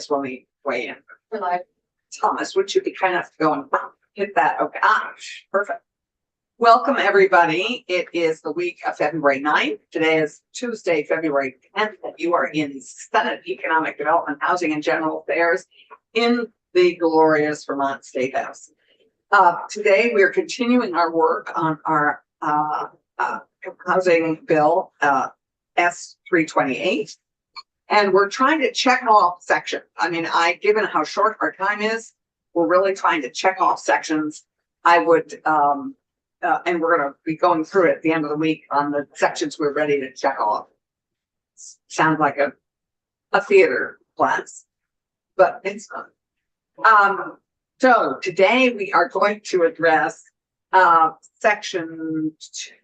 when we weigh in. Like, Thomas, would you be kind enough to go and hit that? Okay. Perfect. Welcome, everybody. It is the week of February 9th. Today is Tuesday, February 10th. You are in Senate Economic Development, Housing, and General Affairs in the glorious Vermont State House. Today, we are continuing our work on our housing bill, S328. And we're trying to check off sections. I mean, given how short our time is, we're really trying to check off sections. I would, and we're going to be going through it at the end of the week on the sections we're ready to check off. Sounds like a theater class, but it's fun. So today we are going to address section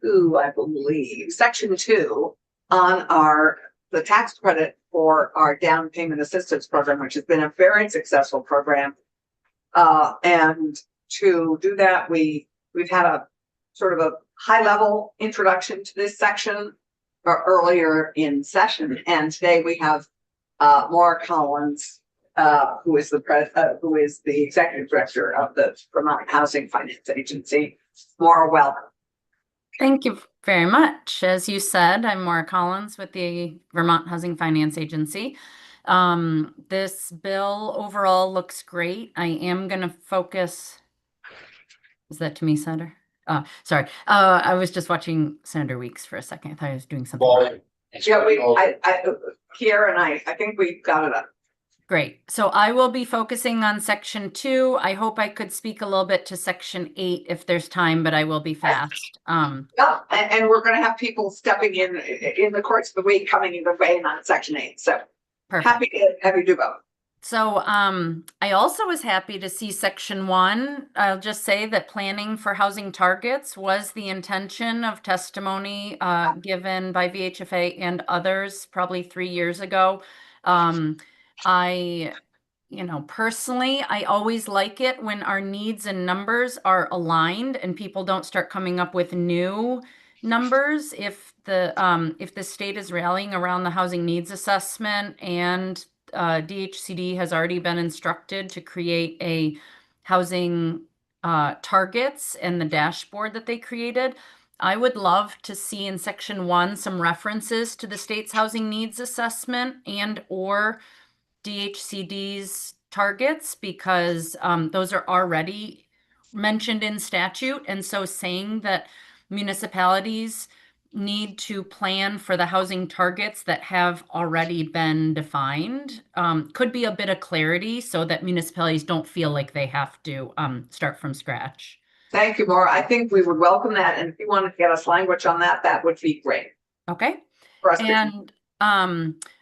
2, I believe, section 2 on the tax credit for our down payment assistance program, which has been a very successful program. And to do that, we've had a sort of a high level introduction to this section earlier in session. And today we have Maura Collins, who is the executive director of the Vermont Housing Finance Agency. Maura, welcome. Thank you very much. As you said, I'm Maura Collins with the Vermont Housing Finance Agency. This bill overall looks great. I am going to focus. Is that to me, Senator? Sorry. I was just watching Senator Weeks for a second. I thought I was doing something. Well, yeah, Kiera and I think we got it up. Great. So I will be focusing on section 2. I hope I could speak a little bit to section 8 if there's time, but I will be fast. Yeah, and we're going to have people stepping in the course of the week coming either way on section 8. So perfect. Happy to have you do both. So I also was happy to see section 1. I'll just say that planning for housing targets was the intention of testimony given by VHFA and others probably 3 years ago. Personally, I always like it when our needs and numbers are aligned and people don't start coming up with new numbers. If the state is rallying around the housing needs assessment and DHCD has already been instructed to create a housing targets and the dashboard that they created, I would love to see in section 1 some references to the state's housing needs assessment and or DHCD's targets, because those are already mentioned in statute. And so saying that municipalities need to plan for the housing targets that have already been defined could be a bit of clarity so that municipalities don't feel like they have to start from scratch. Thank you, Maura. I think we would welcome that. And if you want to get us language on that, that would be great. Okay. And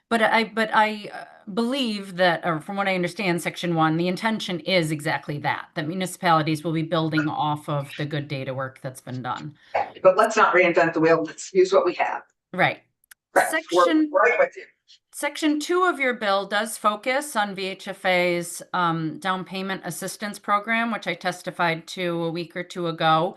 but I believe that, or from what I understand, section 1, the intention is exactly that municipalities will be building off of the good data work that's been done. But let's not reinvent the wheel. Let's use what we have. Right. Section 2 of your bill does focus on VHFA's down payment assistance program, which I testified to a week or two ago.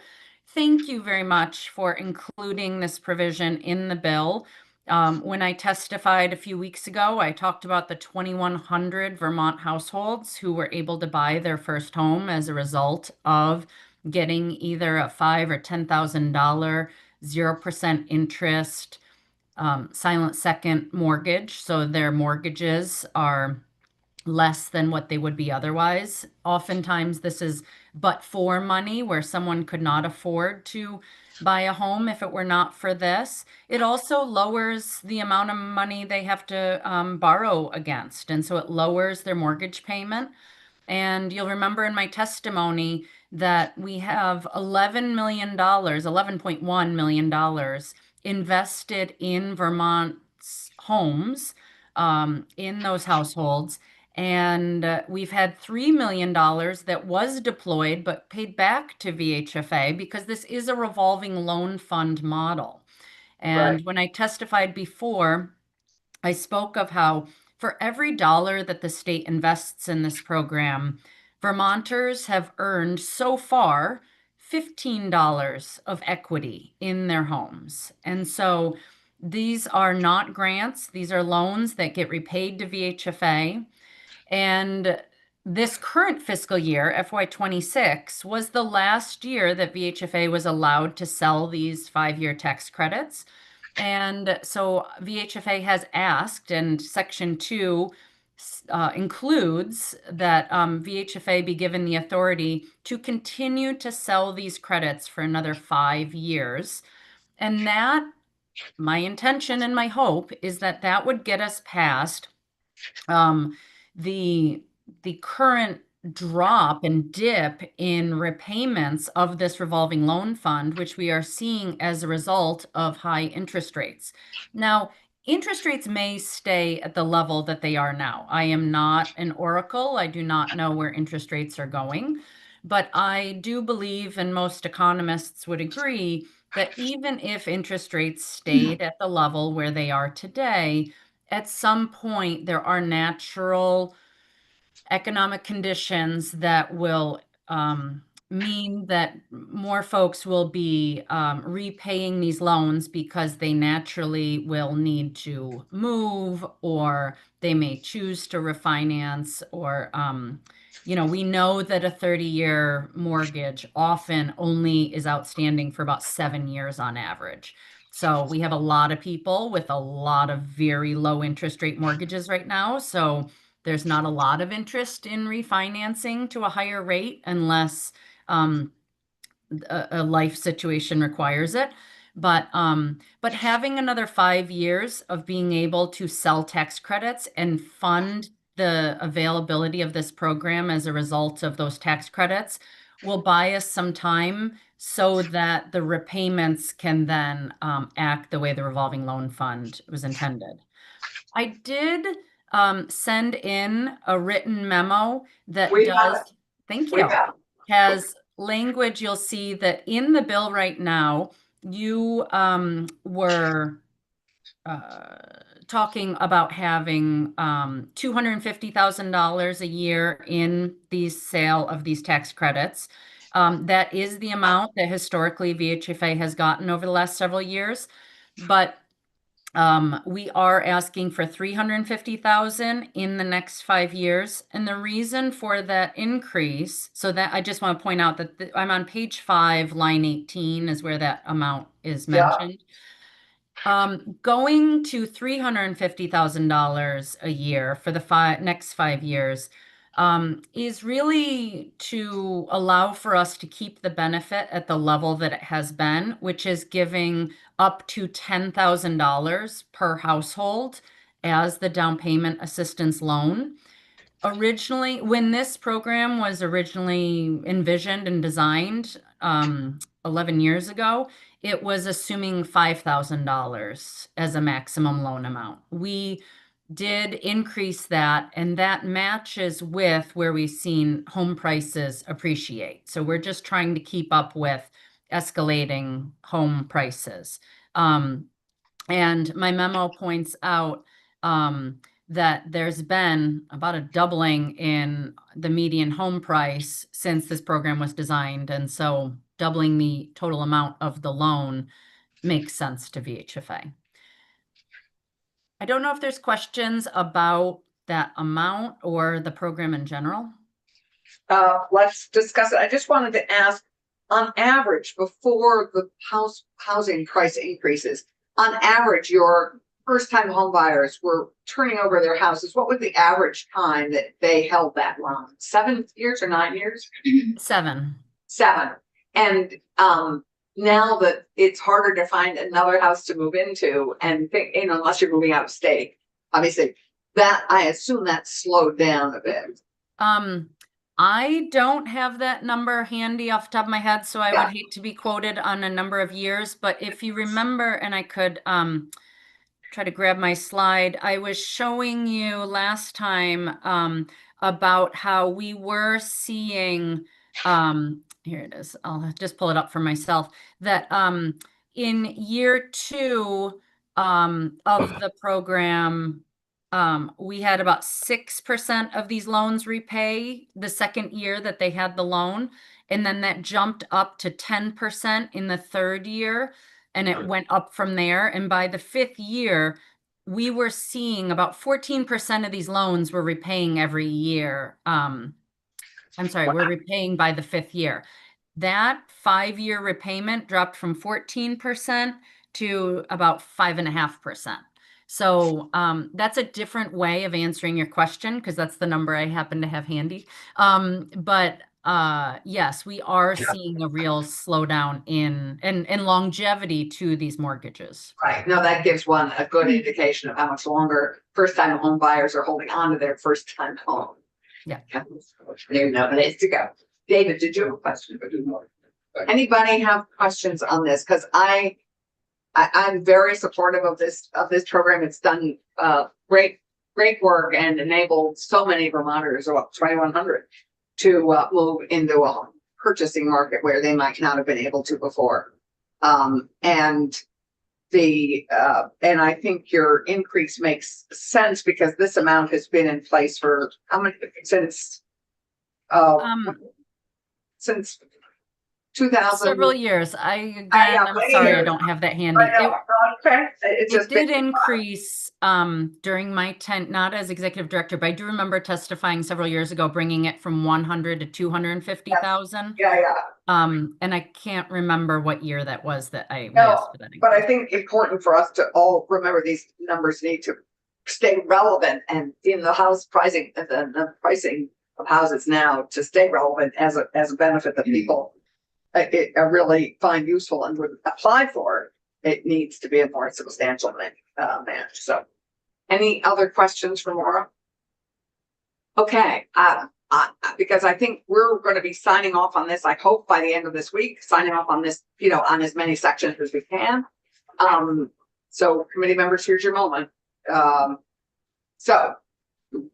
Thank you very much for including this provision in the bill. When I testified a few weeks ago, I talked about the 2,100 Vermont households who were able to buy their first home as a result of getting either a $5,000 or $10,000 0% interest silent second mortgage. So their mortgages are less than what they would be otherwise. Oftentimes this is but for money where someone could not afford to buy a home if it were not for this. It also lowers the amount of money they have to borrow against. And so it lowers their mortgage payment. And you'll remember in my testimony that we have $11 million, $11.1 million invested in Vermont's homes in those households. And we've had $3 million that was deployed but paid back to VHFA because this is a revolving loan fund model. And when I testified before, I spoke of how for every dollar that the state invests in this program, Vermonters have earned so far $15 of equity in their homes. And so these are not grants. These are loans that get repaid to VHFA. And this current fiscal year, FY26, was the last year that VHFA was allowed to sell these 5-year tax credits. And so VHFA has asked, and Section 2 includes that VHFA be given the authority to continue to sell these credits for another 5 years. And that, my intention and my hope is that that would get us past um, the current drop and dip in repayments of this revolving loan fund, which we are seeing as a result of high interest rates. Now, interest rates may stay at the level that they are now. I am not an oracle. I do not know where interest rates are going, but I do believe, and most economists would agree, that even if interest rates stayed at the level where they are today, at some point there are natural economic conditions that will mean that more folks will be repaying these loans because they naturally will need to move, or they may choose to refinance, or we know that a 30-year mortgage often only is outstanding for about 7 years on average. So we have a lot of people with a lot of very low interest rate mortgages right now. So there's not a lot of interest in refinancing to a higher rate unless um, a life situation requires it. But having another 5 years of being able to sell tax credits and fund the availability of this program as a result of those tax credits will buy us some time so that the repayments can then act the way the revolving loan fund was intended. I did send in a written memo that We have it. thank We you, have. has language. You'll see that in the bill right now, you were talking about having $250,000 a year in the sale of these tax credits. That is the amount that historically VHFA has gotten over the last several years. But we are asking for 350,000 in the next 5 years. And the reason for that increase, so that I just want to point out that I'm on page 5, line 18 is where that amount is Yeah. mentioned. Going to $350,000 a year for the next 5 years is really to allow for us to keep the benefit at the level that it has been, which is giving up to $10,000 per household as the down payment assistance loan. Originally, when this program was originally envisioned and designed 11 years ago, it was assuming $5,000 as a maximum loan amount. We did increase that, and that matches with where we've seen home prices appreciate. So we're just trying to keep up with escalating home prices. And my memo points out that there's been about a doubling in the median home price since this program was designed. And so doubling the total amount of the loan makes sense to VHFA. I don't know if there's questions about that amount or the program in general. Let's discuss it. I just wanted to ask, on average, before the housing price increases, on average, your first-time home buyers were turning over their houses. What was the average time that they held that loan? 7 years or 9 years? 7. 7. And now that it's harder to find another house to move into, and unless you're moving out of state, obviously, that I assume that slowed down a bit. I don't have that number handy off the top of my head, so I would hate to be quoted on a number of years. But if you remember, and I could try to grab my slide, I was showing you last time about how we were seeing, here it is, I'll just pull it up for myself, that in year 2 of the program, we had about 6% of these loans repay the second year that they had the loan. And then that jumped up to 10% in the third year, and it went up from there. And by the 5th year, we were seeing about 14% of these loans were repaying every year. I'm sorry, we're repaying by the 5th year. That 5-year repayment dropped from 14% to about 5.5%. So that's a different way of answering your question because that's the number I happen to have handy. But yes, we are seeing a real slowdown in and longevity to these mortgages. Right. No, that gives one a good indication of how much longer first-time home buyers are holding on to their first-time home. Yeah. There's no place to go. David, did you have a question? Anybody have questions on this? Because I'm very supportive of this program. It's done great work and enabled so many Vermonters, or 2,100, to move into a home purchasing market where they might not have been able to before. And I think your increase makes sense because this amount has been in place for how many since 2000. Several years. I'm many sorry, I years. don't have that handy. Okay. It did increase during my not as executive director, but I do remember testifying several years ago, bringing it from 100 to 250,000. Yeah. And I can't remember what year that was that I No, asked for that but I increase. think important for us to all remember these numbers need to stay relevant, and in the house pricing, the pricing of houses now to stay relevant as a benefit that people really find useful and would apply for. It needs to be a more substantial match. So, any other questions for Maura? Okay, because I think we're going to be signing off on this. I hope by the end of this week, signing off on this, on as many sections as we can. So, committee members, here's your moment. So,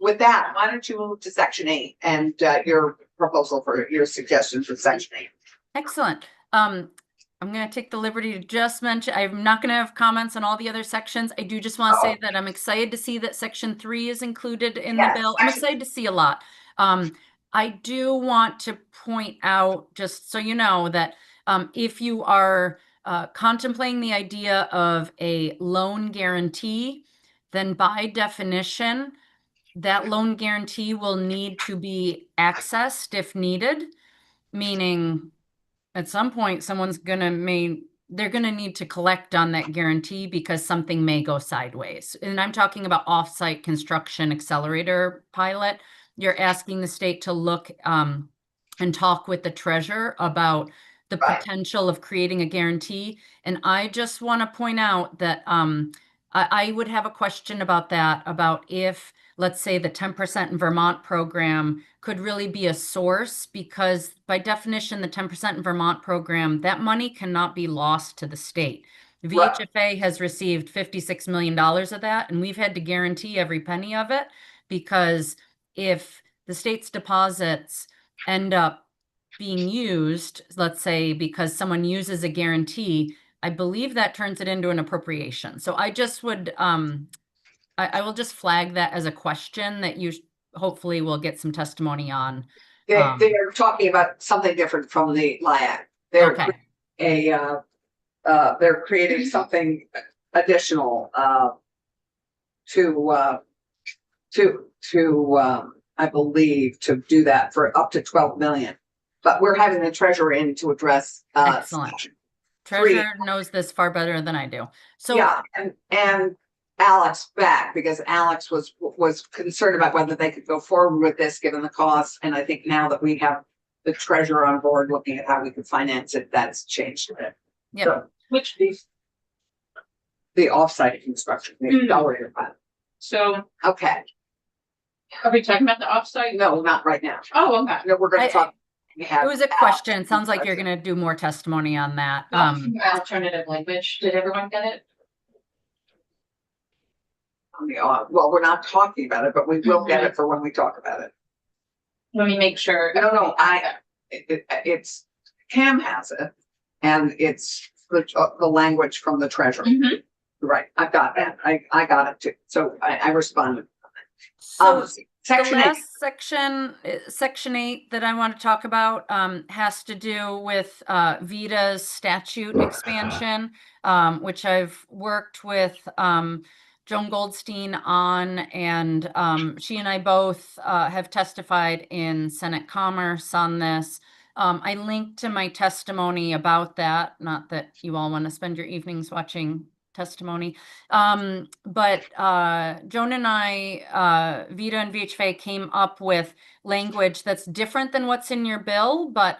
with that, why don't you move to section 8 and your proposal for your suggestions for section 8? Excellent. I'm going to take the liberty to just mention, I'm not going to have comments on all the other sections. I do just want to say that I'm excited to see that section 3 is included in the bill. I'm excited to see a lot. I do want to point out, just so you know, that if you are contemplating the idea of a loan guarantee, then by definition, that loan guarantee will need to be accessed if needed, meaning at some point someone's they're going to need to collect on that guarantee because something may go sideways. And I'm talking about offsite construction accelerator pilot. You're asking the state to look and talk with the treasurer about the potential of creating a guarantee. And I just want to point out that I would have a question about that, about if, let's say, the 10% in Vermont program could really be a source, because by definition, the 10% in Vermont program, that money cannot be lost to the state. VHFA has received $56 million of that, and we've had to guarantee every penny of it, because if the state's deposits end up being used, let's say, because someone uses a guarantee, I believe that turns it into an appropriation. So I just would, I will just flag that as a question that you hopefully will get some testimony on. They're talking about something different from the LIAC. They're they're creating something additional to I believe to do that for up to 12 million. But we're having the treasurer in to address excellent. Treasurer knows this far better than I do. So yeah, and Alex back, because Alex was concerned about whether they could go forward with this given the cost. And I think now that we have the treasurer on board looking at how we could finance it, that's changed a bit. Yeah. So, which the offsite construction, the accelerator plan. So okay. Are we talking about the offsite? No, not right now. Oh, okay. No, we're going to talk. It was a question. It sounds like you're going to do more testimony on that. Alternative language. Did everyone get it? Well, we're not talking about it, but we will get it for when we talk about it. Let me make sure. No, it's Cam has it, and it's the language from the treasurer. Right, I've got that. I got it too. So I responded. So Section the 8. last section 8 that I want to talk about has to do with VITA's statute expansion, which I've worked with Joan Goldstein on, and she and I both have testified in Senate Commerce on this. I linked to my testimony about that, not that you all want to spend your evenings watching testimony. But Joan and I, Vita and VHFA, came up with language that's different than what's in your bill, but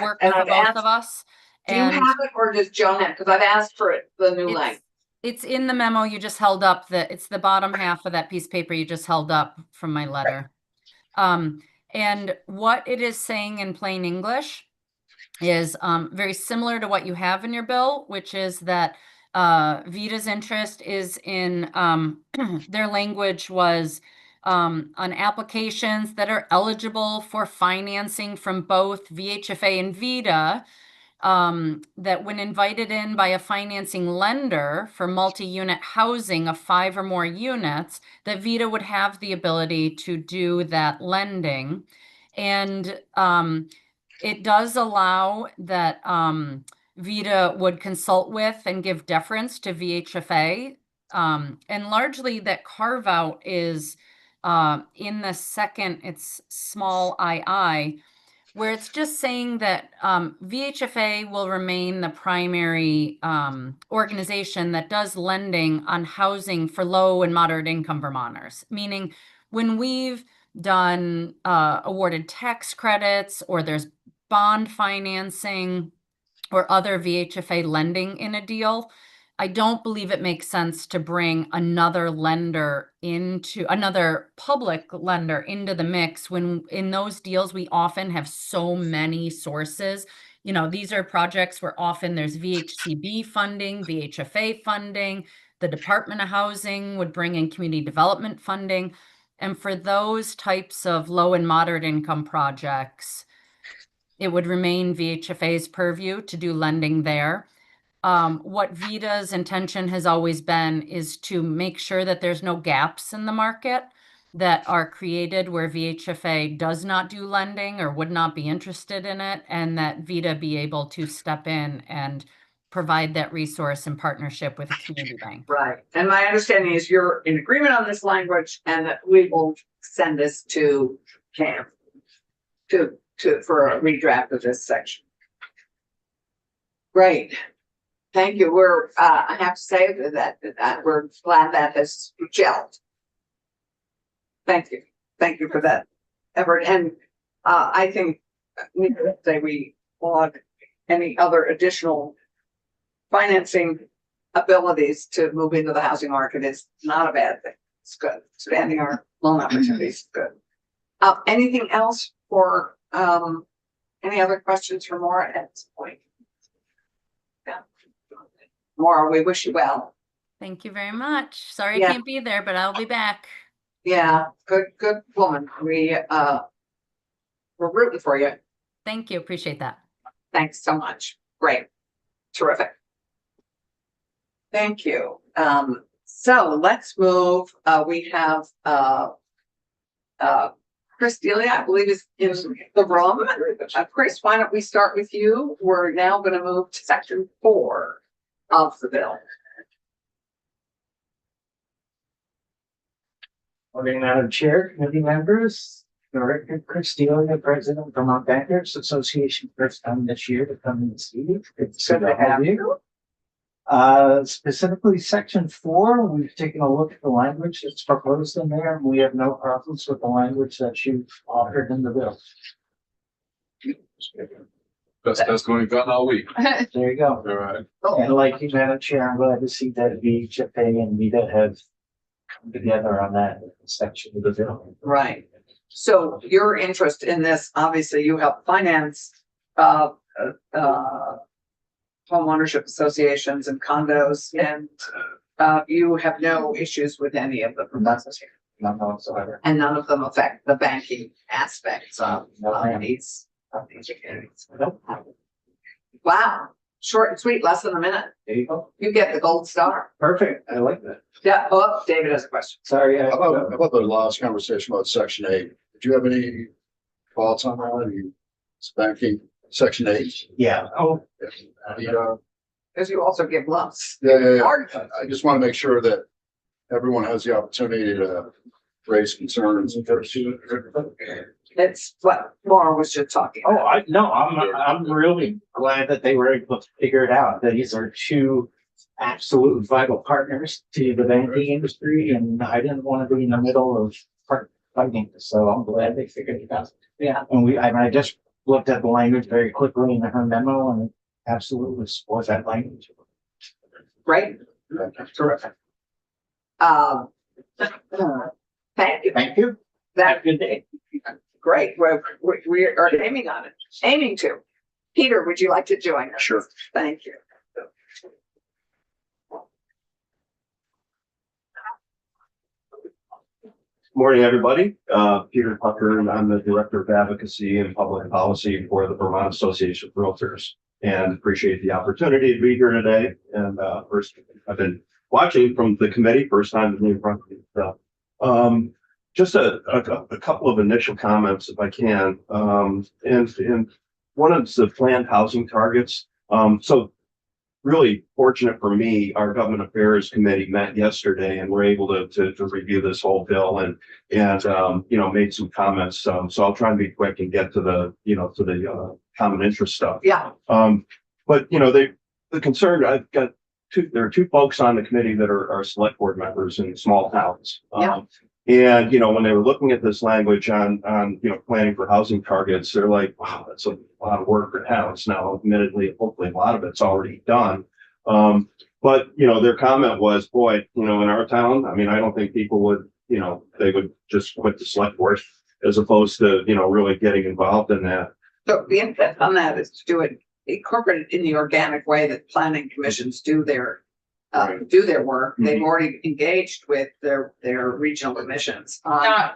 worked And for I've both asked- of us. Do you have it or does Joan have? Because I've asked for it, the new language. It's in the memo you just held up. It's the bottom half of that piece of paper you just held up from my letter. And what it is saying in plain English is very similar to what you have in your bill, which is that Vita's interest is in their language was on applications that are eligible for financing from both VHFA and Vita, that when invited in by a financing lender for multi-unit housing of 5 or more units, that Vita would have the ability to do that lending. And it does allow that Vita would consult with and give deference to VHFA. And largely that carve out is in the second, it's small II, where it's just saying that VHFA will remain the primary organization that does lending on housing for low and moderate income Vermonters. Meaning when we've done awarded tax credits or there's bond financing or other VHFA lending in a deal, I don't believe it makes sense to bring another public lender into the mix when in those deals we often have so many sources. You know, these are projects where often there's VHCB funding, VHFA funding, the Department of Housing would bring in community development funding. And for those types of low and moderate income projects, it would remain VHFA's purview to do lending there. What Vita's intention has always been is to make sure that there's no gaps in the market that are created where VHFA does not do lending or would not be interested in it, and that Vita be able to step in and provide that resource in partnership with a community bank. Right. And my understanding is you're in agreement on this language and that we will send this to Cam for a redraft of this section. Great. Thank you. I have to say that we're glad that has gelled. Thank you. Thank you for that effort. And I think we want any other additional financing abilities to move into the housing market is not a bad thing. It's good. Expanding our loan opportunities is good. Anything else for any other questions for Maura at this point? Yeah. Maura, we wish you well. Thank you very much. Sorry Yeah. I can't be there, but I'll be back. Yeah, good woman. We're rooting for you. Thank you. Appreciate that. Thanks so much. Great. Terrific. Thank you. So let's move. We have Chris Delia, I believe, is in the room. Chris, why don't we start with you? We're now going to move to section 4 of the bill. Morning, Madam Chair, committee members, Director Chris Delia, President of Vermont Bankers Association, first time this year to come and see you. It's good to have you. Specifically section 4, we've taken a look at the language that's proposed in there, and we have no problems with the language that you've offered in the bill. Best testimony we've gotten all week. There you go. All right. And like you, Madam Chair, I'm glad to see that VHFA and Vita have come together on that section of the bill. Right. So your interest in this, obviously you help finance home ownership associations and condos, and you have no issues with any of the proposals here. None whatsoever. And none of them affect the banking aspects of No. these activities. Nope. Wow, short and sweet, less than a minute. There you go. You get the gold star. Perfect. I like that. Yeah, oh, David has a question. Sorry. How about the last conversation about section 8? Did you have any thoughts on that? Any banking section 8? Yeah. Oh, Yeah, Because you also give lumps. yeah. Hard. I just want to make sure that everyone has the opportunity to raise concerns. It's what Laura was just talking Oh, about. I'm really glad that they were able to figure it out, that these are two absolute vital partners to the banking industry, and I didn't want to be in the middle of fighting, so I'm glad they figured it out. Yeah. And I just looked at the language very quickly in her memo and absolutely support that language. Great. Terrific. Thank you. Thank you. Have That, a good day. great. We are aiming on it, aiming to. Peter, would you like to join us? Sure. Thank you. Morning, everybody. Peter Pucker, and I'm the Director of Advocacy and Public Policy for the Vermont Association of Realtors. And appreciate the opportunity to be here today. And first, I've been watching from the committee, first time to be in front of you. So, just a couple of initial comments, if I can. And one of the planned housing targets. So really fortunate for me, our Government Affairs Committee met yesterday and we're able to review this whole bill and you know, made some comments. So I'll try and be quick and get to the common interest stuff. Yeah, But you know, the concern, there are two folks on the committee that are select board members in small towns. Yeah. And, you know, when they were looking at this language on, you know, planning for housing targets, they're like, wow, that's a lot of work for towns. Now, admittedly, hopefully a lot of it's already done. But, you know, their comment was, boy, you know, in our town, I mean, I don't think people would, you know, they would just quit the select board as opposed to, you know, really getting involved in that. so the intent on that is to do it, incorporate it in the organic way that planning commissions do their work. They've already engaged with their regional commissions. Not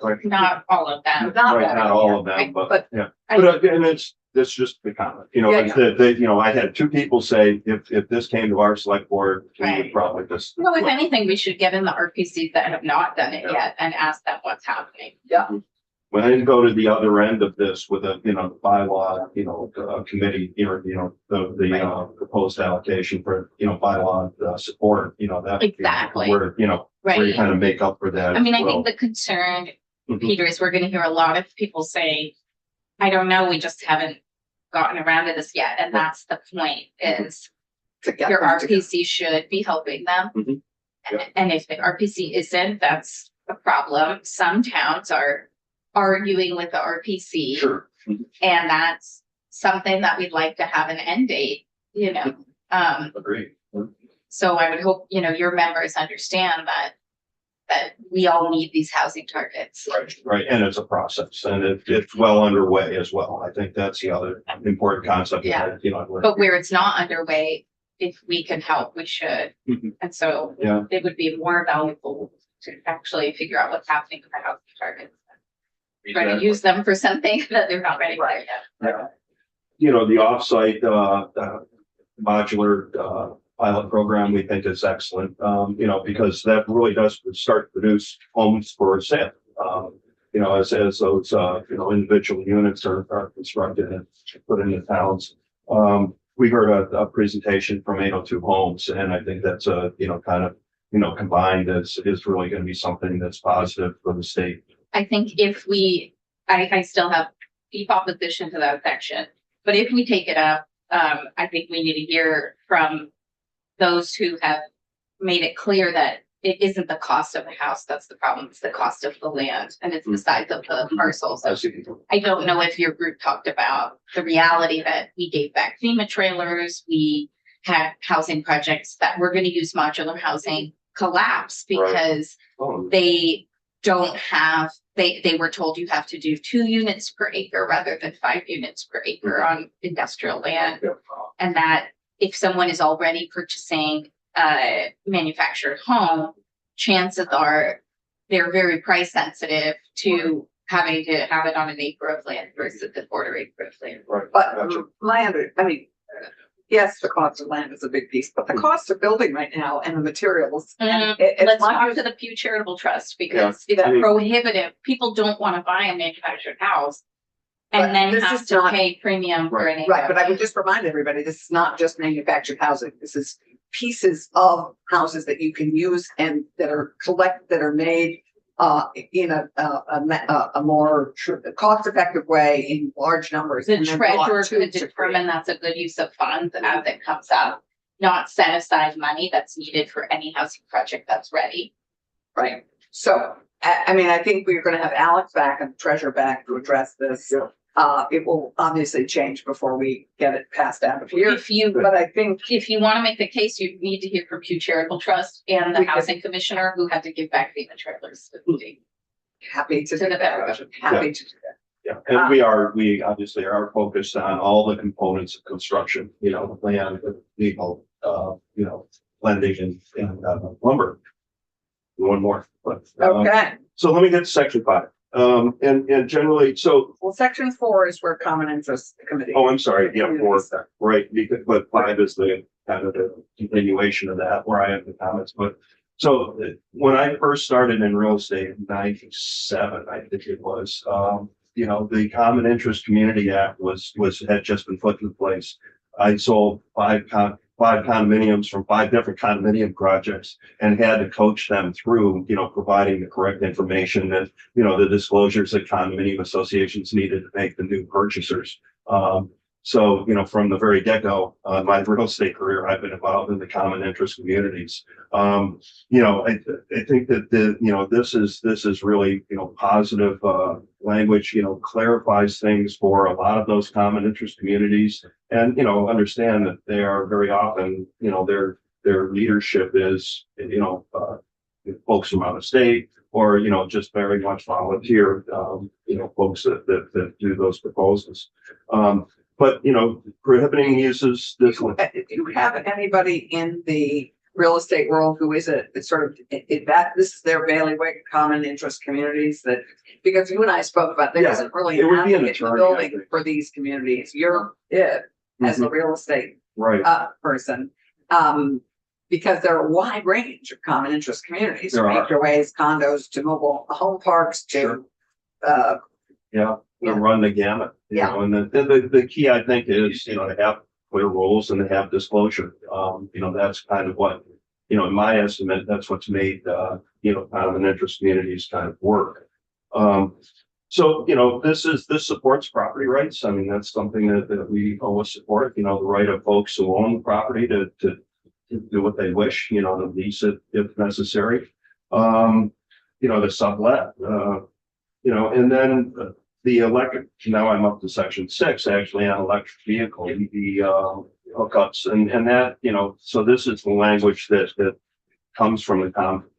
all of them. Not Right, that, not all of them, but but yeah. I- But and it's just the comment, you know, Yeah, it's that, you know, I had two people say, if this came to our select board, we would Right. probably just. No, if anything, we should get in the RPCs that have not done it yet and ask them what's happening. When I didn't go to the other end of this with a, you know, bylaw, you know, committee, the proposed allocation for, you know, bylaw support, you know, that. Exactly. Where, you know, where you Right. kind of make up for that. I mean, as I well. think the concern, Mhm. Peter, is we're gonna hear a lot of people say, I don't know, we just haven't gotten around to this yet. And that's the point is to get your them to- RPC should be helping them. Mhm. Yeah. And if the RPC isn't, that's a problem. Some towns are arguing with the RPC. Sure. And that's something that we'd like to have an end date, you know. Agreed. So I would hope, you know, your members understand that we all need these housing targets. Right, and it's a process and it's well underway as well. I think that's the other important concept. Yeah. You know. But where it's not underway, if we can help, we should. Mhm. And so Yeah. it would be more valuable to actually figure out what's happening with the housing targets. Try to Exactly. use them for something that they're not ready for yet. Yeah. You know, the offsite, modular, pilot program, we think is excellent, you know, because that really does start to produce homes for sale. You know, as those, you know, individual units are constructed and put into towns. We heard a presentation from 802 Homes, and I think that's you know, kind of, you know, combined is really going to be something that's positive for the state. I think if I still have deep opposition to that section, but if we take it up, I think we need to hear from those who have made it clear that it isn't the cost of the house that's the problem, it's the cost of the land and it's the size of the parcels. I don't know if your group talked about the reality that we gave back FEMA trailers, we had housing projects that were gonna use modular housing collapse Right. because Oh, they don't have, they were told you have to do 2 units per acre rather than 5 units per acre on industrial land. yeah. And that if someone is already purchasing a manufactured home, chances are they're very price sensitive to having to have it on an acre of land versus a quarter acre of land. Right. But Gotcha. yes, the cost of land is a big piece, but the cost of building right now and the materials. Mm, it's Let's much- talk to the Pew Charitable Trust because it's I mean- prohibitive. People don't want to buy a manufactured house But and then this have is to not- pay premium for an acre. Right, but I would just remind everybody, this is not just manufactured housing. This is pieces of houses that you can use and that are made in a more cost-effective way in large numbers. The and then brought treasurer to- could to determine that's a good use of funds as it comes up, not set aside money that's needed for any housing project that's ready. Right, so, I mean, I think we're gonna have Alex back and the treasurer back to address this. Yeah. It will obviously change before we get it passed out of here, If you, but I think, if you want to make the case, you need to hear from Pew Charitable Trust and the We could- housing commissioner who had to give back payment trailers. happy to To do the that, veteran. happy to do that. Yeah, and we obviously are focused on all the components of construction, you know, land, legal, lending and lumber. One more, but, Okay, so let me get to section 5. And generally, so, well, section 4 is where common interest committee. oh, I'm sorry, yeah, Community 4, stuff. right, because, but 5 is the kind of the continuation of that, where I have the comments, but so when I first started in real estate in 97, I think it was, the Common Interest Community Act had just been put in place. I sold 5 condominiums from 5 different condominium projects and had to coach them through, providing the correct information that, the disclosures that condominium associations needed to make the new purchasers. So, from the very get-go, my real estate career, I've been involved in the common interest communities. I think that this is really, positive, language, clarifies things for a lot of those common interest communities. And, understand that they are very often, their leadership is, folks from out of state or, just very much volunteer, folks that do those proposals. But, prohibiting uses this one. Do you have anybody in the real estate world who is this is their bailiwick, common interest communities that, because you and I spoke about, there Yeah, isn't really it an would be an advocate in the attorney, I building think. for these communities. You're it as a real estate Right, person. Because there are a wide range of common interest communities, There from are. HOAs, condos to mobile home parks to Sure. uh, yeah, Yeah. run the gamut, Yeah. and the key, I think, is, to have clear rules and to have disclosure. That's kind of what, in my estimate, that's what's made, common interest communities kind of work. So, this supports property rights. I mean, that's something that we always support, the right of folks who own property to do what they wish, to lease it if necessary. To sublet, and then the electric, now I'm up to section 6, actually, on electric vehicle, EV, hookups, and that, so this is the language that comes from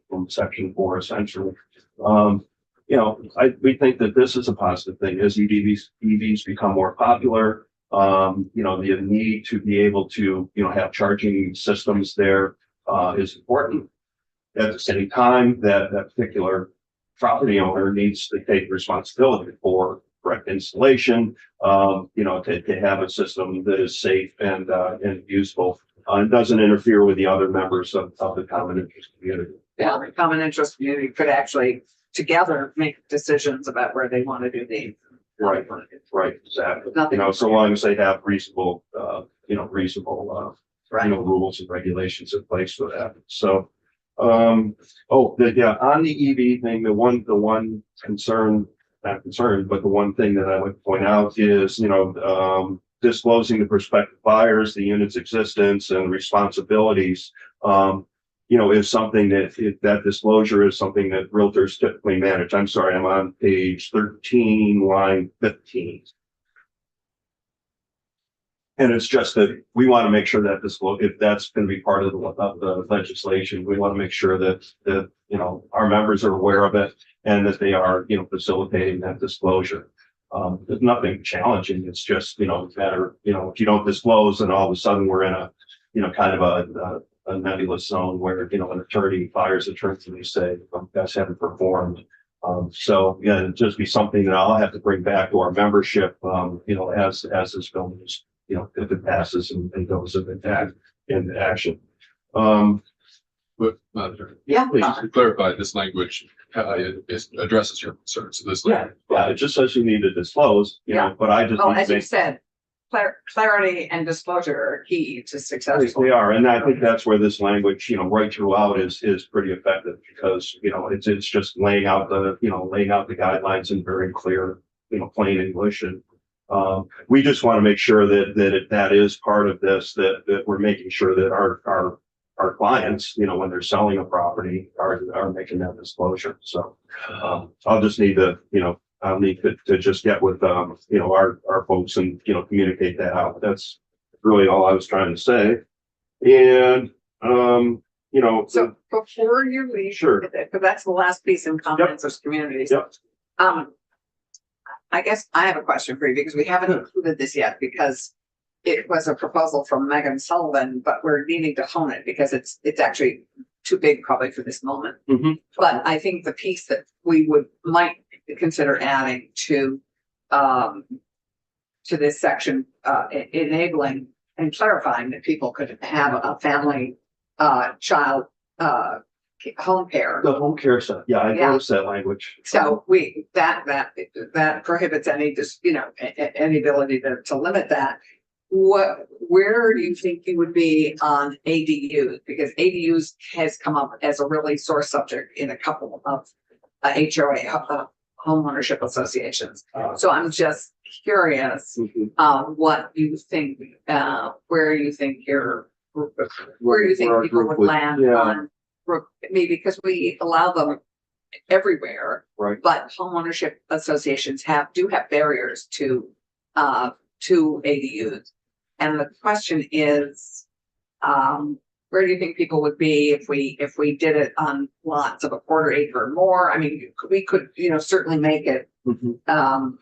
from section 4, essentially. We think that this is a positive thing as EVs become more popular. The need to be able to, have charging systems there, is important. At the same time, that particular property owner needs to take responsibility for correct installation, to have a system that is safe and useful, and doesn't interfere with the other members of the common interest community. yeah, the common interest community could actually together make decisions about where they want to do these. Right, exactly. Nothing. So long as they have reasonable, Right. rules and regulations in place for that. So, on the EV thing, the one concern, not concern, but the one thing that I would point out is, disclosing to prospective buyers, the unit's existence and responsibilities, is something that disclosure is something that realtors typically manage. I'm sorry, I'm on page 13, line 15. And it's just that we want to make sure that if that's going to be part of the legislation, we want to make sure that our members are aware of it and that they are, facilitating that disclosure. There's nothing challenging. It's just, matter, if you don't disclose and all of a sudden we're in a, kind of a nebulous zone where, an attorney fires attorneys and they say, you guys haven't performed. So yeah, it'd just be something that I'll have to bring back to our membership, as this bill is, if it passes and goes into action. But, Yeah. please to clarify, this language, it addresses your concerns. So this. Yeah, it just says you need to disclose, Yeah. but I just. Oh, need to as you make- said, clarity and disclosure are key to successful. They are, and I think that's where this language, right throughout is pretty effective because, it's just laying out the guidelines in very clear, plain English. And we just want to make sure that is part of this, that we're making sure that our clients, when they're selling a property are making that disclosure. So I'll just need to, I'll need to just get with, our folks and, communicate that out. That's really all I was trying to say. And, So before you leave, Sure. because that's the last piece in common interest communities. Yep. I guess I have a question for you because we haven't included this yet because it was a proposal from Megan Sullivan, but we're needing to hone it because it's actually too big probably for this moment. Mhm. But I think the piece that we might consider adding to this section, enabling and clarifying that people could have a family, child, home care. The home care stuff. Yeah, I Yeah. noticed that language. So that prohibits any any ability to limit that. Where do you think you would be on ADUs? Because ADUs has come up as a really sore subject in a couple of HOA, homeownership associations. So I'm just curious, Mhm. what you think, where you think people group would would- land yeah. on, maybe because we allow them everywhere. Right. But homeownership associations do have barriers to ADUs. And the question is, where do you think people would be if we did it on lots of a quarter acre or more? I mean, we could, certainly make it, Mhm.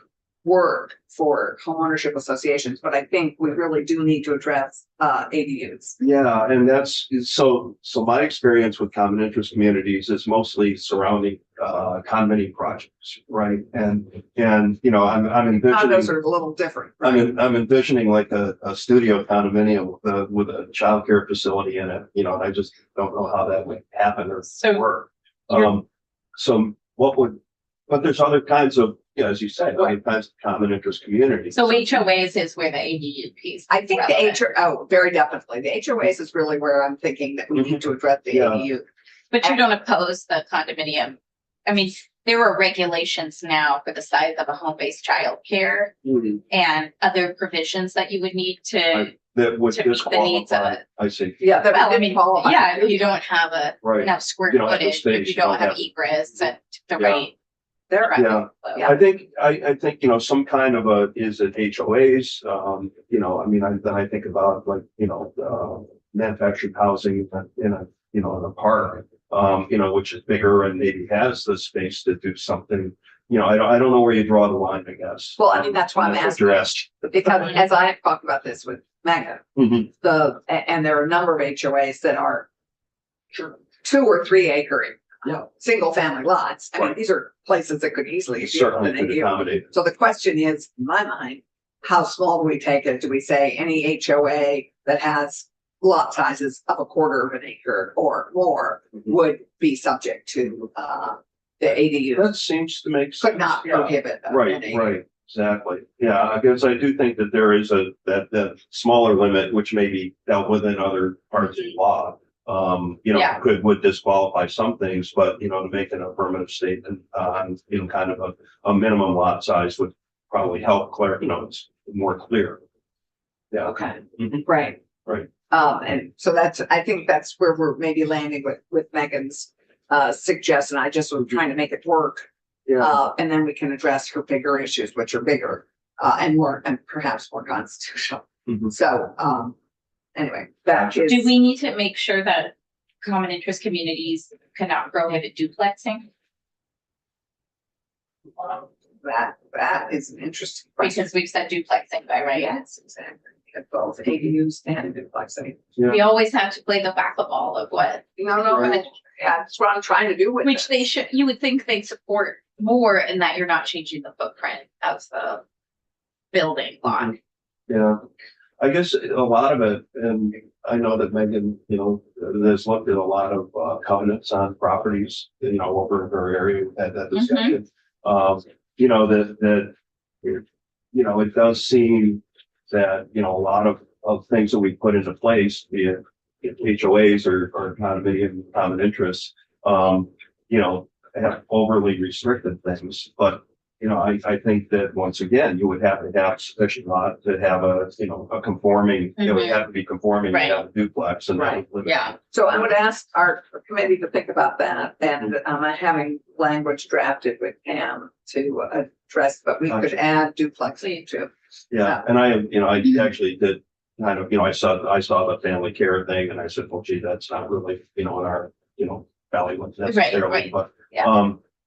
work for homeownership associations, but I think we really do need to address, ADUs. Yeah, and that's so my experience with common interest communities is mostly surrounding condominium projects, right? And I'm Condos envisioning are a little different, right? I'm envisioning like a studio condominium with a childcare facility in it, and I just don't know how that would happen or So work. you're- But there's other kinds of, as you say, other kinds of common interest communities. So HOAs is where the ADU piece. I think the relevant. very definitely. The HOAs is really where I'm thinking that we need to address the Yeah. ADU. But you don't oppose the condominium. I mean, there are regulations now for the size of a home-based childcare Mhm. and other provisions that you would need to That would meet the needs of disqualify, it. I see, Yeah, that Well, I didn't mean, qualify. yeah, if you don't have right. enough square You don't have the footage, if space, you you don't don't have have- egress and the Yeah. right. They're right. Yeah. Yeah. I think, some kind of is it HOAs, then I think about like, manufactured housing in a park, which is bigger and maybe has the space to do something, I don't know where you draw the line, I guess. Well, I mean, that's why I'm That's what asking. you're asking. Because as I have talked about this with Megan, Mhm. and there are a number of HOAs that are 2 or 3 acre, single family lots. I mean, Right. these are places that could easily be Certainly an could ADU. accommodate. So the question is, in my mind, how small do we take it? Do we say any HOA that has lot sizes of a quarter of an acre or more Mhm. would be subject to, the ADU? That seems to make sense. Could not Yeah. prohibit. Right, an ADU. right, exactly. Yeah, I guess I do think that there is that smaller limit, which may be dealt with in other parts of the law. Yeah. Would disqualify some things, but, to make an affirmative statement on, kind of a minimum lot size would probably help it's more clear. Yeah. Okay, Mhm. right. Right. And so I think that's where we're maybe landing with Megan's suggestion. I just was trying to make it work. Yeah. And then we can address her bigger issues, which are bigger, and perhaps more constitutional. Mhm. So, anyway, that is. Do we need to make sure that common interest communities cannot prohibit duplexing? That is an interesting question. Because we've said duplexing by right. Yes, exactly. Both ADUs and duplexing. We always have to play the whack-a-ball of what, No, Right. yeah, that's what I'm trying to do with which it. they should, you would think they'd support more in that you're not changing the footprint of the building block. Yeah, I guess a lot of it, and I know that Megan, has looked at a lot of covenants on properties, over in her area at that discussion. It does seem that, you know, a lot of things that we put into place, be it HOAs or condominium common interests, you know, have overly restricted things. But, you know, I think that once again, you would have to have sufficient lot to have a, you know, a conforming, it would have to be conforming to Right. have a duplex and. that would limit Yeah. So I would ask our committee to think about that and having language drafted with Pam to address, but we could Gotcha. add duplexing too. Yeah, and I actually did kind of, you know, I saw the family care thing and I said, well, gee, that's not really, you know, in our, you know, valley necessarily, right. but, Yeah. you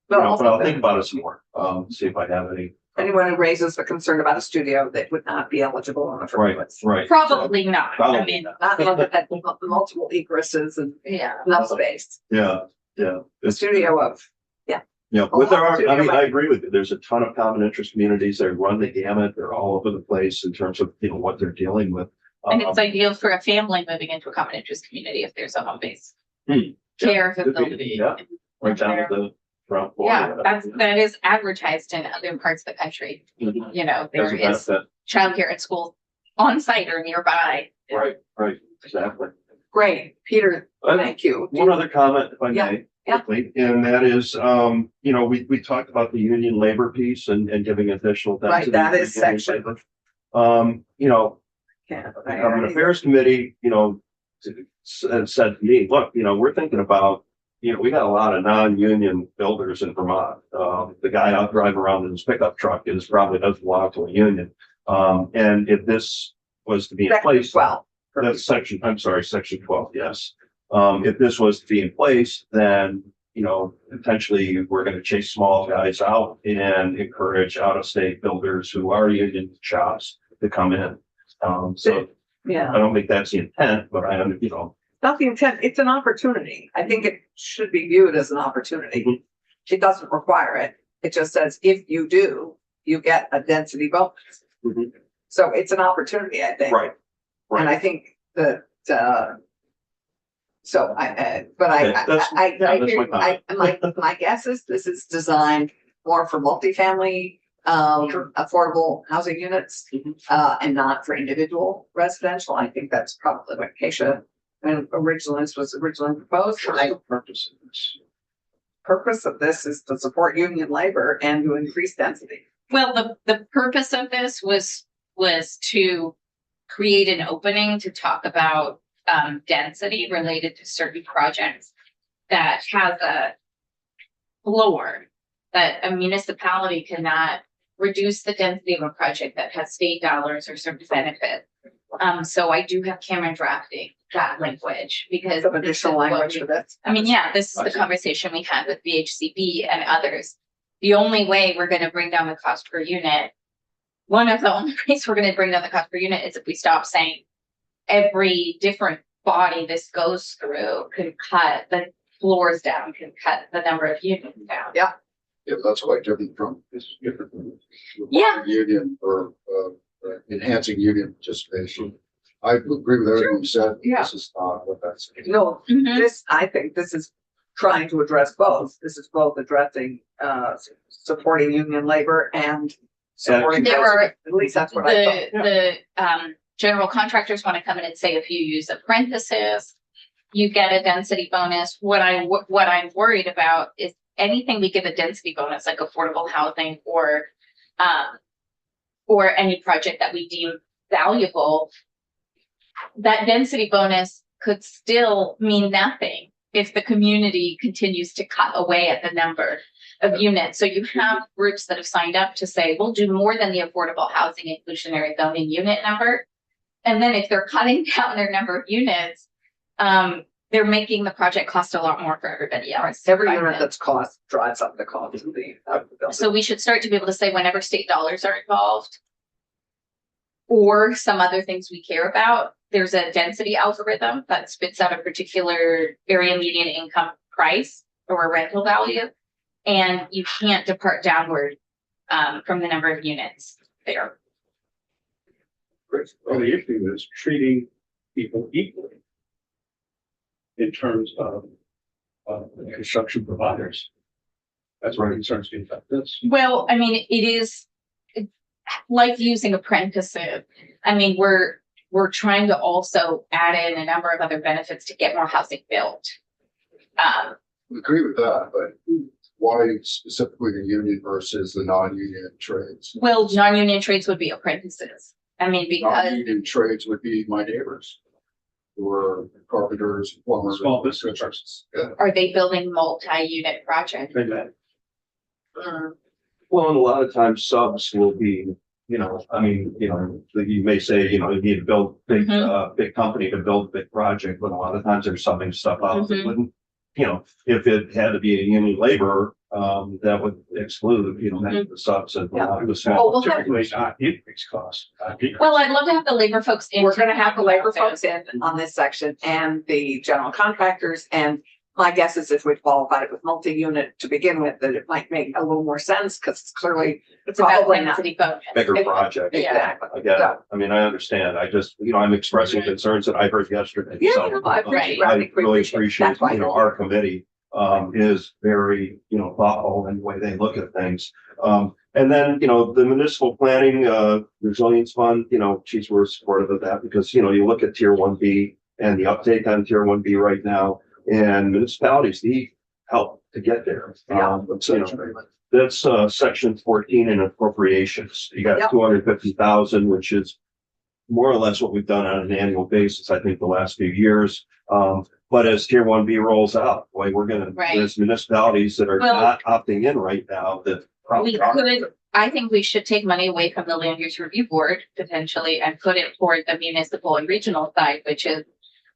know, also but I'll think about it some more, see if I have any. anyone who raises a concern about a studio that would not be eligible on the first Right, place. right. Probably not. I Probably mean, not. Not one that had multiple egresses and yeah. enough space. Yeah, yeah. A It's, studio of, yeah, but there are, I mean, Studio. I agree with you. There's a ton of common interest communities that run the gamut. They're all over the place in terms of, you know, what they're dealing with. And it's ideal for a family moving into a common interest community if there's a home-based Hmm. care Could be, facility. yeah. Right down at the front. door. Yeah, that is advertised in other parts of the country. Mhm. You know, As there a is benefit. childcare at school on site or nearby. Right, exactly. great, Peter, thank you. One other comment, if I Yeah, may. yeah. quickly, and that is, you know, we talked about the union labor piece and giving additional. Right, density that for is union section. labor. You know, Yeah, the Government Affairs Committee, you know, said to me, look, you know, we're thinking about, you know, we got a lot of non-union builders in Vermont. The guy out driving around in his pickup truck probably doesn't belong to a union. And if this was to be in Section place. 12. That's section, I'm sorry, section 12, yes. If this was to be in place, then, you know, potentially we're gonna chase small guys out and encourage out-of-state builders who are union shops to come in. So Yeah, I don't think that's the intent, but you know, not the intent, it's an opportunity. I think it should be viewed as an opportunity. Mhm. It doesn't require it. It just says if you do, you get a density bonus. Mhm. So it's an opportunity, I think. right, And I think that, so but Okay, that's- I yeah, that's hear, my my guess is this is designed more for multifamily, affordable housing units, Mhm. and not for individual residential. I think that's probably what Keisha, and originally this was originally proposed. The purpose of this. purpose of this is to support union labor and to increase density. Well, the purpose of this was to create an opening to talk about density related to certain projects that has a floor that a municipality cannot reduce the density of a project that has state dollars or certain benefit. So I do have Cameron drafting that language because Some this is additional what language we- for this. I mean, yeah, this is I the see. conversation we had with VHCB and others. The only way we're gonna bring down the cost per unit, one of the only ways we're gonna bring down the cost per unit is if we stop saying every different body this goes through can cut the floors down, can cut the number of units down. Yeah. Yeah, that's quite different from, it's different from. Yeah. Union or, enhancing union participation. I agree with everything you said. Yeah. This is not what that's. No, Mhm. this, I think this is trying to address both. This is both addressing, supporting union labor and supporting. There housing. are At least that's what I thought. The general contractors want to come in and say, if you use apprentices, you get a density bonus. What I'm worried about is anything we give a density bonus, like affordable housing or any project that we deem valuable, that density bonus could still mean nothing if the community continues to cut away at the number of units. So you have groups that have signed up to say, we'll do more than the affordable housing inclusionary zoning unit number. And then if they're cutting down their number of units, they're making the project cost a lot more for everybody else. Every unit that's cost drives up the cost of the building. So we should start to be able to say whenever state dollars are involved or some other things we care about, there's a density algorithm that spits out a particular area median income price or a rental value. And you can't depart downward from the number of units there. Well, the issue is treating people equally in terms of construction providers. That's what concerns me about this. Well, I mean, it is like using apprentices. I mean, we're trying to also add in a number of other benefits to get more housing built. I agree with that, but why specifically the union versus the non-union trades? Well, non-union trades would be apprentices. I mean, because, Non-union trades would be my neighbors. Who are carpenters, plumbers. Small businesses. Yeah, are they building multi-unit projects? Well, and a lot of times subs will be, you know, I mean, you know, you may say, you know, you need to build big, big company to build a big project, but a lot of times they're subbing stuff out that wouldn't, you know, if it had to be a union laborer, that would exclude, you know, many of the subs and a lot of the Oh, small. we'll have- Typically not increase costs. Well, I'd love to have the labor folks in. We're gonna have the labor about that. folks in on this section and the general contractors, and my guess is if we qualified it with multi-unit to begin with, that it might make a little more sense, because it's clearly. It's about Probably not. density bonus. Bigger project. Exactly. I get it. I mean, I understand. I just, you know, I'm expressing concerns that I heard yesterday. Yeah, So, no, I Right. I think we really appreciate it. appreciate, That's why you know, we're- our committee is very, you know, thoughtful in the way they look at things. And then, you know, the municipal planning, resilience fund, you know, geez, we're supportive of that because, you know, you look at tier 1B and the uptake on tier 1B right now, and municipalities need help to get there. Yeah. You know, that's section 14 in appropriations. You Yep. got 250,000, which is more or less what we've done on an annual basis, I think, the last few years. But as tier 1B rolls out, boy, we're gonna, Right. there's municipalities that are Well- not opting in right now that probably We are. could, I think we should take money away from the land use review board potentially and put it toward the municipal and regional side, which is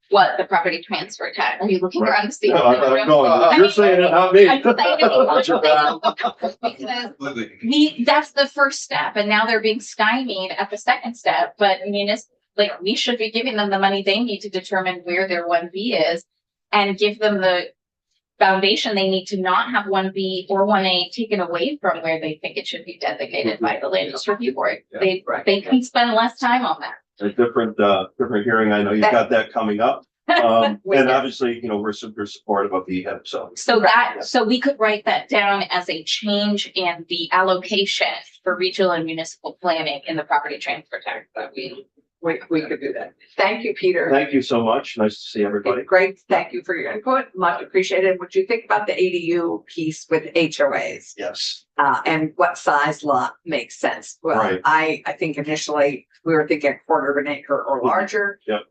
what the property transfer tax. Are you looking Right. around to see? No, I'm going, I you're mean, saying it, not me. I'm saying it Watch your back. because that's the first step, and now they're being stymied at the second step, but like, we should be giving them the money they need to determine where their 1B is and give them the foundation they need to not have 1B or 1A taken away from where they think it should be designated by the land use review board. They can spend less time on that. A different hearing. I know you've got that coming up. And We do. obviously, you know, we're super supportive of the EHIP, so. So we could write that down as a change in the allocation for regional and municipal planning in the property transfer tax that We could do that. Thank you, Peter. Thank you so much. Nice to see everybody. Great. Thank you for your input. Much appreciated. What you think about the ADU piece with HOAs? Yes. And what size lot makes sense? Well, Right. I think initially we were thinking quarter of an acre or larger. Yep.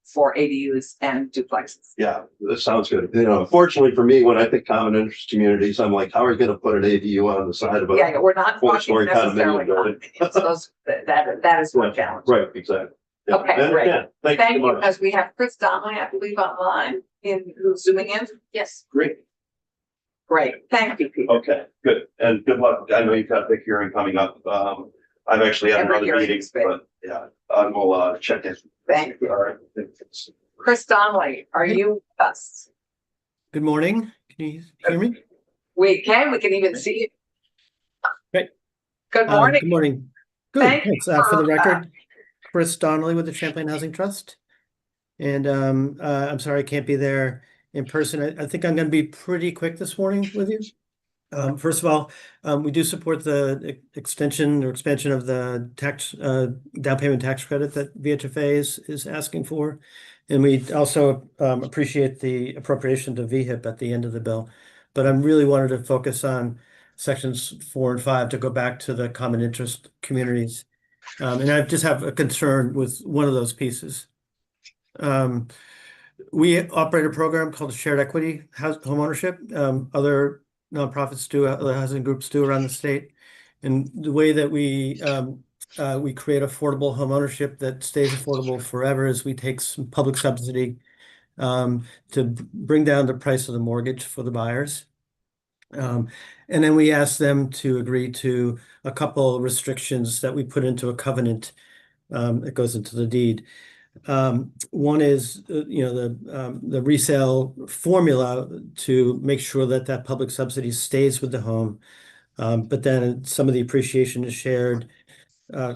For ADUs and duplexes. Yeah, that sounds good. You know, fortunately for me, when I think common interest communities, I'm like, how are you gonna put an ADU on the side of a? Yeah, we're not talking Four-story necessarily condominium building. condominiums. Those, that is one challenge. Right, exactly. Yeah. Okay, And great. again, Thank Thank you you, so much. as we have Chris Donnelly, I believe, online, who's zooming in. Yes. Great. Great. Thank you, Peter. Okay, good. And good luck. I know you've got a big hearing coming up. I've actually had Every another hearing meeting, is big. but yeah, I will check in. Thank you. All right. Chris Donnelly, are you with us? Good morning. Can you hear me? We can even see you. Great. Good Good morning. morning. Good. Thank Thanks. you For the for, record, Chris Donnelly with the Champlain Housing Trust. And I'm sorry I can't be there in person. I think I'm going to be pretty quick this morning with you. First of all, we do support the extension or expansion of the tax down payment tax credit that VHFA is asking for. And we also appreciate the appropriation to VHIP at the end of the bill. But I really wanted to focus on sections 4 and 5 to go back to the common interest communities. And I just have a concern with one of those pieces. We operate a program called Shared Equity Home Ownership. Other nonprofits do, other housing groups do around the state. And the way that we create affordable home ownership that stays affordable forever is we take some public subsidy to bring down the price of the mortgage for the buyers. And then we ask them to agree to a couple restrictions that we put into a covenant that goes into the deed. One is, the resale formula to make sure that that public subsidy stays with the home. But then some of the appreciation is shared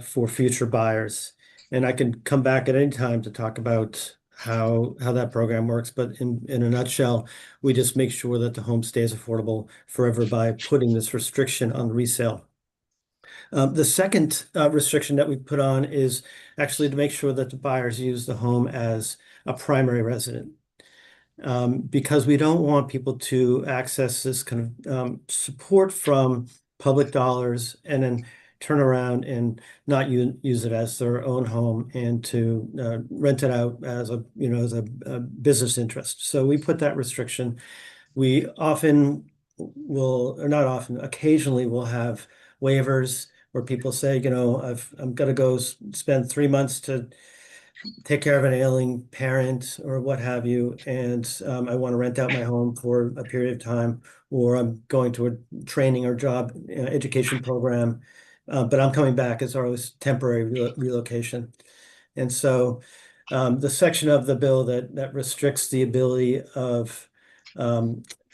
for future buyers. And I can come back at any time to talk about how that program works. But in a nutshell, we just make sure that the home stays affordable forever by putting this restriction on resale. The second restriction that we put on is actually to make sure that the buyers use the home as a primary resident. Because we don't want people to access this kind of support from public dollars and then turn around and not use it as their own home and to rent it out as a, you know, as a business interest. So we put that restriction. We often will, or not often, occasionally we'll have waivers where people say, you know, I'm gonna go spend 3 months to take care of an ailing parent or what have you, and I want to rent out my home for a period of time, or I'm going to a training or job education program, but I'm coming back as always temporary relocation. And so the section of the bill that restricts the ability of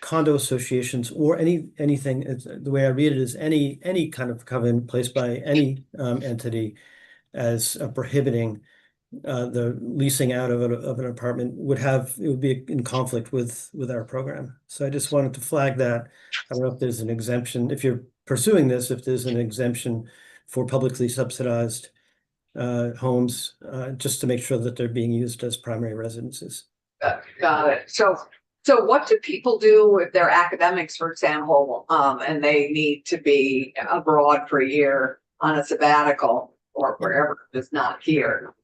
condo associations or anything, the way I read it is any kind of covenant placed by any entity as prohibiting the leasing out of an apartment it would be in conflict with our program. So I just wanted to flag that. I don't know if there's an exemption, if you're pursuing this, if there's an exemption for publicly subsidized homes, just to make sure that they're being used as primary residences. Got it. So what do people do if they're academics, for example, and they need to be abroad for a year on a sabbatical or wherever it's not here?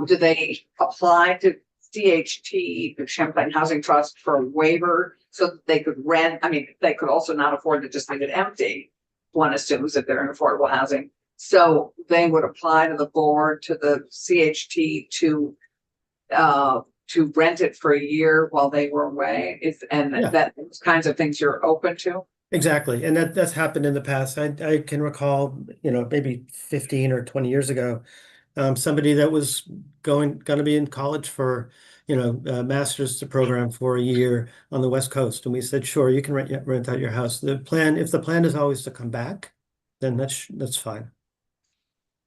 Do they apply to CHT, the Champlain Housing Trust, for a waiver so that they could rent? I mean, they could also not afford to just leave it empty. One assumes that they're in affordable housing. So they would apply to the board, to the CHT to rent it for a year while they were away. That those kinds of things you're open to? Exactly. And that's happened in the past. I can recall, you know, maybe 15 or 20 years ago, somebody that was going to be in college for, you know, a master's program for a year on the West Coast. And we said, sure, you can rent out your house. If the plan is always to come back, then that's fine.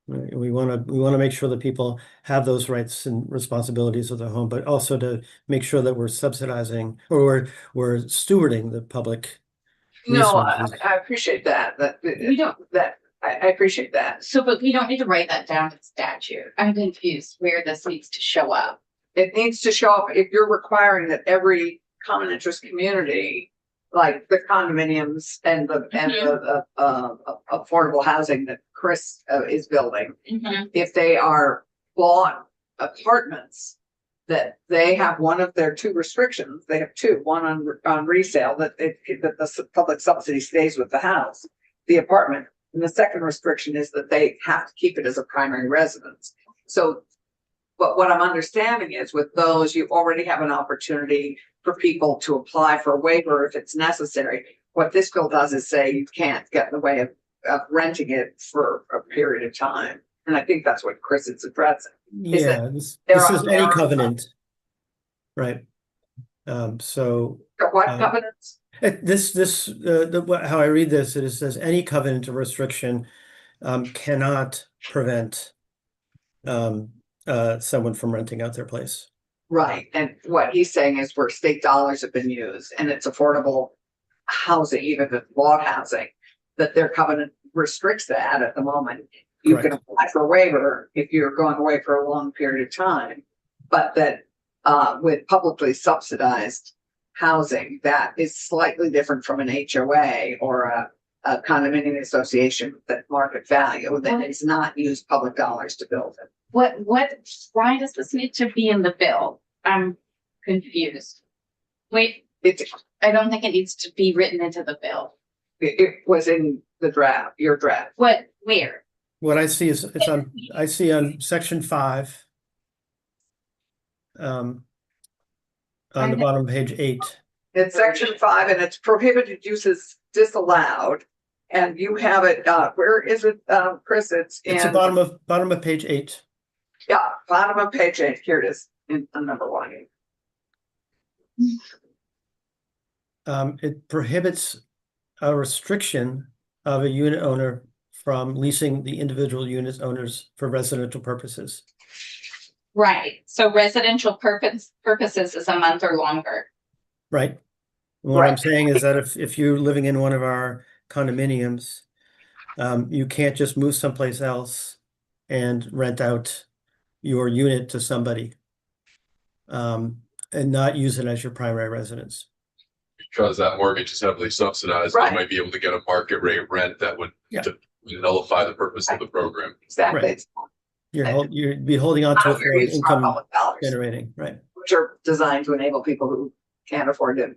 Right? We want to make sure that people have those rights and responsibilities of the home, but also to make sure that we're subsidizing or we're stewarding the public resources. I appreciate that. We don't. I appreciate that. So, but we don't need to write that down in statute. I'm confused where this needs to show up. It needs to show up if you're requiring that every common interest community, like the condominiums and the affordable housing that Chris is building, if they are bought apartments, that they have one of their two restrictions. They have two, one on resale, that the public subsidy stays with the house, the apartment. And the second restriction is that they have to keep it as a primary residence. So, but what I'm understanding is with those, you already have an opportunity for people to apply for a waiver if it's necessary. What this bill does is say you can't get in the way of renting it for a period of time. And I think that's what Chris is addressing. Yeah, this is any covenant, right? So what covenants? How I read this, it says any covenant or restriction cannot prevent someone from renting out their place. Right, and what he's saying is where state dollars have been used and it's affordable housing, even if it's bought housing, that their covenant restricts that at the moment. You can apply for a waiver if you're going away for a long period of time, but that with publicly subsidized housing, that is slightly different from an HOA or a condominium association that market value that has not used public dollars to build it. Why does this need to be in the bill? I'm confused. Wait, I don't think it needs to be written into the bill. It was in the draft, your draft. Where? What I see is I see on section 5, on the bottom of page 8. It's section 5 and it's prohibited uses disallowed. And you have it, where is it, Chris? It's the bottom of page 8. Yeah, bottom of page 8. Here it is in number 1. It prohibits a restriction of a unit owner from leasing the individual unit owners for residential purposes. Right. So residential purposes is a month or longer. Right. What I'm saying is that if you're living in one of our condominiums You can't just move someplace else and rent out your unit to somebody. And not use it as your primary residence. Because that mortgage is heavily subsidized, Right. you might be able to get a market rate rent that would Yeah. to nullify the purpose of the program. Exactly. Right. It's You'd be holding on to not it fair for use of our income public dollars, generating, right? which are designed to enable people who can't afford to.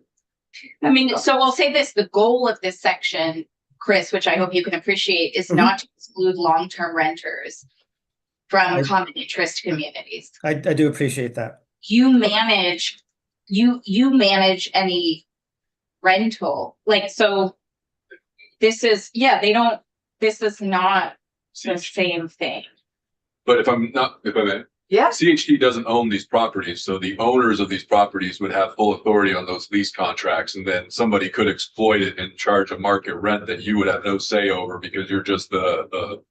I mean, so we'll say this, the goal of this section, Chris, which I hope you can appreciate, is Mhm. not to exclude long-term renters from I- common interest communities. I do appreciate that. You manage any rental, like, so this is not the same thing. But if I may, Yes, CHD doesn't own these properties, so the owners of these properties would have full authority on those lease contracts, and then somebody could exploit it and charge a market rent that you would have no say over because you're just the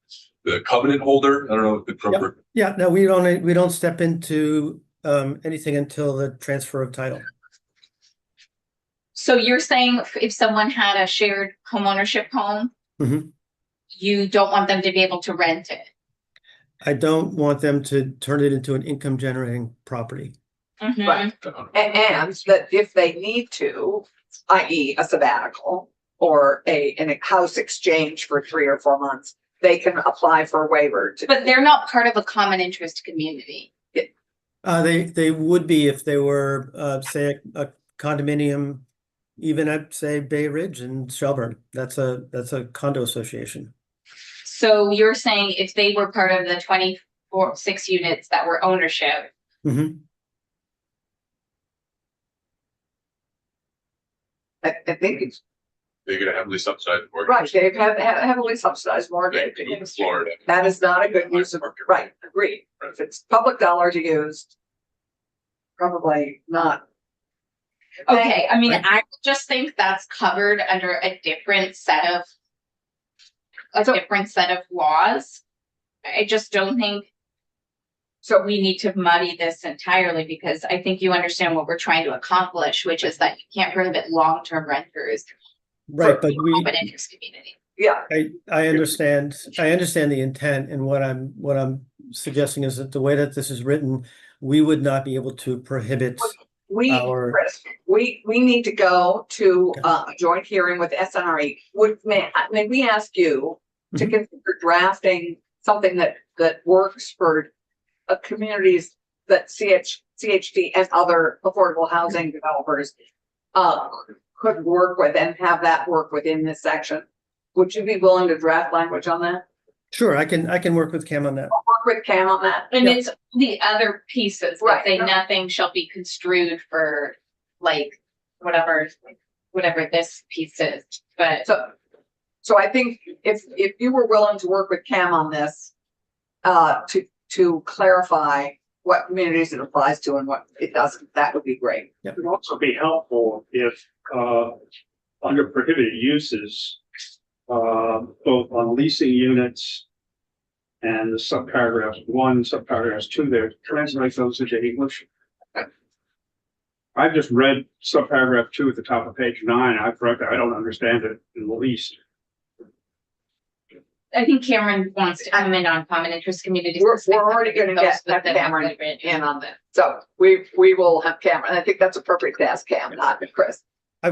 covenant holder. I don't know if the appropriate. Yeah, no, we don't step into anything until the transfer of title. So you're saying if someone had a shared homeownership home, Mhm. you don't want them to be able to rent it? I don't want them to turn it into an income generating property. Mhm. right. And that if they need to, i.e. a sabbatical or a house exchange for 3 or 4 months, they can apply for a waiver to. But they're not part of a common interest community. They would be if they were, say, a condominium, even at, say, Bay Ridge in Shelburne. That's a condo association. So you're saying if they were part of the 6 units that were ownership, Mhm. I think it's They're gonna heavily subsidize the mortgage. right. They have heavily subsidized mortgage. In Florida. That is not a good use of, right, agreed. If it's public dollar to use, probably not. okay, I mean, Right. I just think that's covered under a different set of laws. I just don't think So we need to muddy this entirely, because I think you understand what we're trying to accomplish, which is that you can't prohibit long-term renters Right, but from we, an interest community. yeah, I understand the intent, and what I'm suggesting is that the way that this is written, we would not be able to prohibit. Chris, we need to go to Okay. a joint hearing with SNRE. May we ask you to Mhm. consider drafting something that works for communities that CHD and other affordable housing developers could work with, and have that work within this section? Would you be willing to draft language on that? Sure, I can work with Cam on that. Work with Cam on that? And Yeah. it's the other pieces that Right. say nothing shall be construed for, like, whatever this piece is, but. So I think if you were willing to work with Cam on this, to clarify what communities it applies to and what it doesn't, that would be great. It would also be helpful if, under prohibited uses, both on leasing units and the subparagraphs 1, subparagraphs 2 there, translate those into English. I've just read subparagraph 2 at the top of page 9. I don't understand it in the least. I think Cameron wants to come in on common interest communities. We're already gonna get Cameron in on that. So we will have Cameron. I think that's appropriate to ask Cam, not Chris. I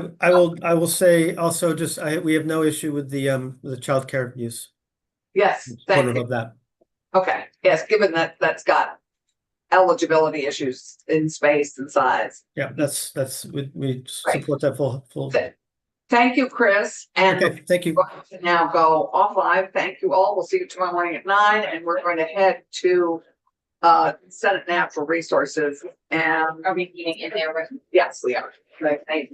will say also, just we have no issue with the childcare use. Yes, thank Supportive you. of that. Okay, yes, given that that's got eligibility issues in space and size. Yeah, that's we support that full. Thank you, Chris, and Okay, thank you. we're going to now go offline. Thank you all. We'll see you tomorrow morning at 9, and we're going to head to Senate Natural Resources, and Are we meeting in there with? yes, we are. Right, thank you.